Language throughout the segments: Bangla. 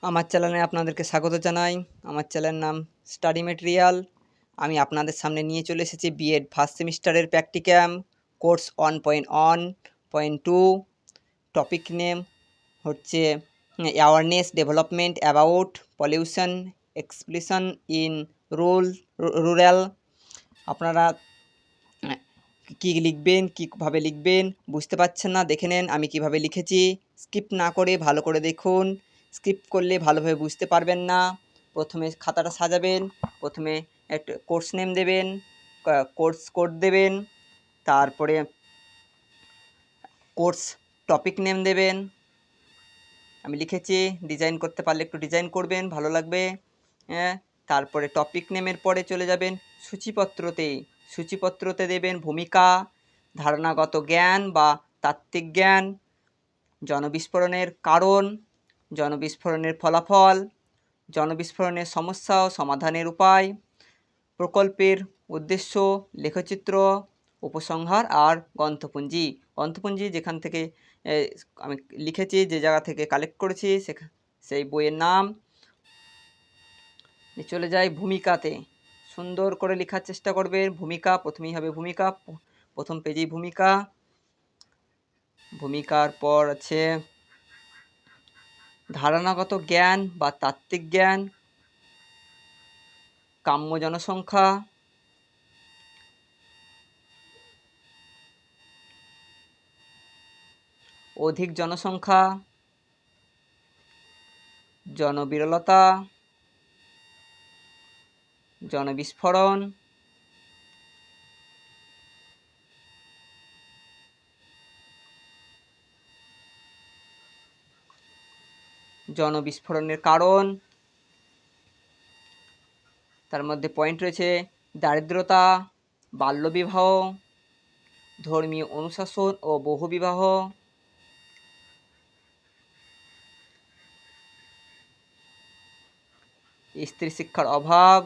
আমার চ্যানেলে আপনাদেরকে স্বাগত জানাই। আমার চ্যানেলের নাম স্টাডি মেটেরিয়াল। আমি আপনাদের সামনে নিয়ে চলে এসেছি বিএড ফার্স্ট সেমিস্টারের প্র্যাকটিক্যাম কোর্স 1.1.2। টপিক নেম হচ্ছে awareness development about pollution explosion in rural. আপনারা কী লিখবেন, কীভাবে লিখবেন বুঝতে পারছেন না, দেখে নেন আমি কিভাবে লিখেছি। স্কিপ না করে ভালো করে দেখুন। স্কিপ করলে ভালোভাবে বুঝতে পারবেন না। প্রথমে খাতাটা সাজাবেন, প্রথমে একটা কোর্স নেম দেবেন, কোর্স কোড দেবেন, তারপরে কোর্স টপিক নেম দেবেন। আমি লিখেছি, ডিজাইন করতে পারলে একটু ডিজাইন করবেন, ভালো লাগবে। হ্যাঁ, তারপরে টপিক নেমের পরে চলে যাবেন সূচিপত্রতে। সূচিপত্রতে দেবেন ভূমিকা, ধারণাগত জ্ঞান বা তাত্ত্বিক জ্ঞান, জনবিস্ফোরণের কারণ, জনবিস্ফোরণের ফলাফল, জনবিস্ফোরণের সমস্যা ও সমাধানের উপায়, প্রকল্পের উদ্দেশ্য, লেখচিত্র, উপসংহার আর গ্রন্থপুঞ্জি। গ্রন্থপুঞ্জি যেখান থেকে আমি লিখেছি, যে জায়গা থেকে কালেক্ট করেছি সেই বইয়ের নাম। চলে যাই ভূমিকাতে। সুন্দর করে লেখার চেষ্টা করবেন। ভূমিকা প্রথমেই হবে ভূমিকা, প্রথম পেজেই ভূমিকা। ভূমিকার পর আছে ধারণাগত জ্ঞান বা তাত্ত্বিক জ্ঞান, কাম্য জনসংখ্যা, অধিক জনসংখ্যা, জনবিরলতা, জনবিস্ফোরণ, জনবিস্ফোরণের কারণ। তার মধ্যে পয়েন্ট রয়েছে দারিদ্রতা, বাল্যবিবাহ, ধর্মীয় অনুশাসন ও বহুবিবাহ, স্ত্রী শিক্ষার অভাব,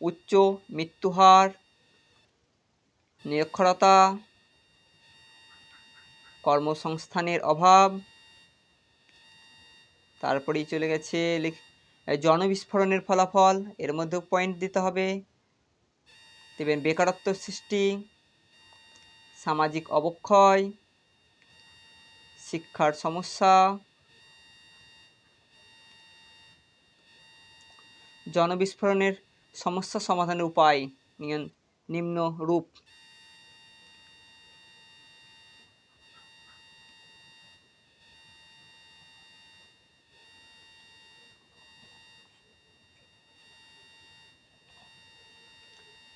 উচ্চ মৃত্যুহার, নিরক্ষরতা, কর্মসংস্থানের অভাব। তারপরেই চলে গেছে জনবিস্ফোরণের ফলাফল, এর মধ্যেও পয়েন্ট দিতে হবে। দেবেন বেকারত্ব সৃষ্টি, সামাজিক অবক্ষয়, শিক্ষার সমস্যা, জনবিস্ফোরণের সমস্যা সমাধানের উপায় নিম্ন রূপ।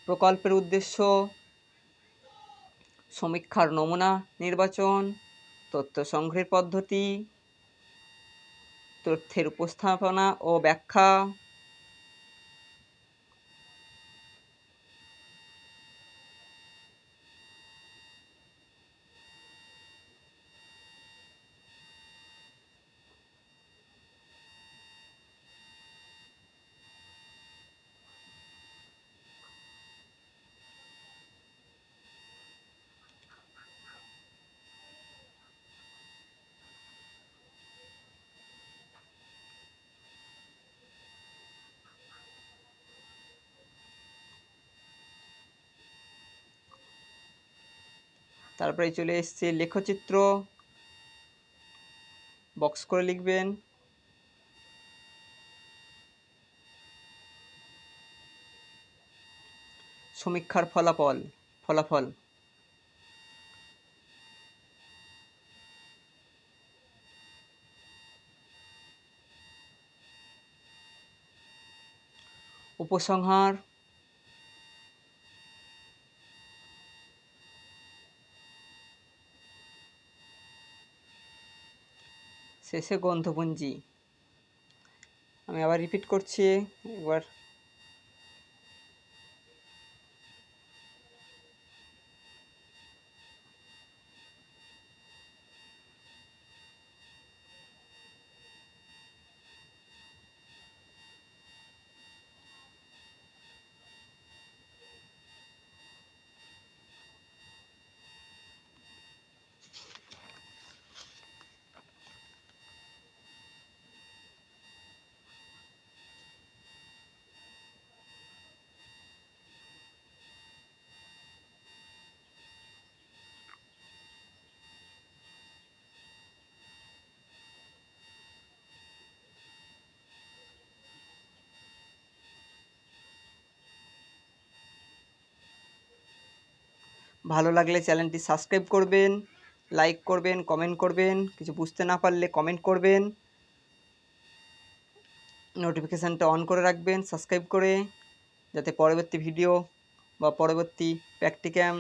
প্রকল্পের উদ্দেশ্য, সমীক্ষার নমুনা নির্বাচন, তথ্য সংগ্রহের পদ্ধতি, তথ্যের উপস্থাপনা ও ব্যাখ্যা, তারপরে চলে এসছে লেখচিত্র, বক্স করে লিখবেন। সমীক্ষার ফলাফল উপসংহার, শেষে গ্রন্থপুঞ্জি। আমি আবার রিপিট করছি একবার। ভালো লাগলে চ্যানেলটি সাবস্ক্রাইব করবেন, লাইক করবেন, কমেন্ট করবেন, কিছু বুঝতে না পারলে কমেন্ট করবেন, নোটিফিকেশানটা অন করে রাখবেন সাবস্ক্রাইব করে, যাতে পরবর্তী ভিডিও বা পরবর্তী প্র্যাকটিক্যাম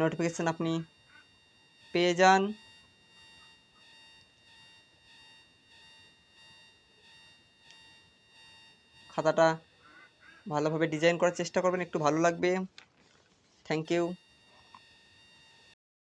নোটিফিকেশান আপনি পেয়ে যান। খাতাটা ভালোভাবে ডিজাইন করার চেষ্টা করবেন, একটু ভালো লাগবে। Thank you.